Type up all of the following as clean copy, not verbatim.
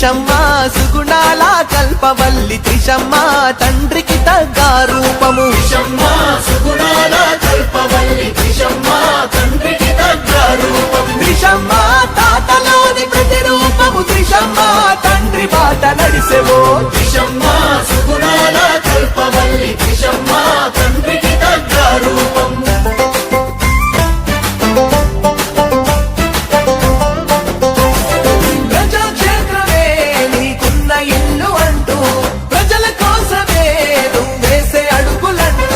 త్రిశమ్మ సుగుణాల కల్పవల్లి త్రిశమ్మ తండ్రికి తగ్గ రూపము త్రిశమ్మ సుగుణాల కల్పవల్లి త్రిశమ్మ తండ్రికి తగ్గ రూపము త్రిశమ్మ తాతలోని ప్రతిరూపము త్రిశమ్మ తండ్రి బాట నడిసెవో త్రిశమ్మ సుగుణాల కల్పవల్లి త్రిశమ్మ తండ్రికి తగ్గ రూపం ప్రజాక్షేత్రమే నీకున్న ఇల్లు అంటూ ప్రజల కోసమే నువ్వేసే అడుగులంటూ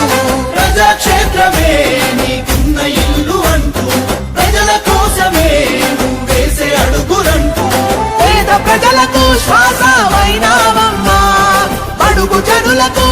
ప్రజాక్షేత్రమే నీకున్న ఇల్లు అంటూ ప్రజల కోసమే నువ్వేసే అడుగులంటూ పేద ప్రజలకు శ్వాసమైనావమ్మా అడుగు జనులకు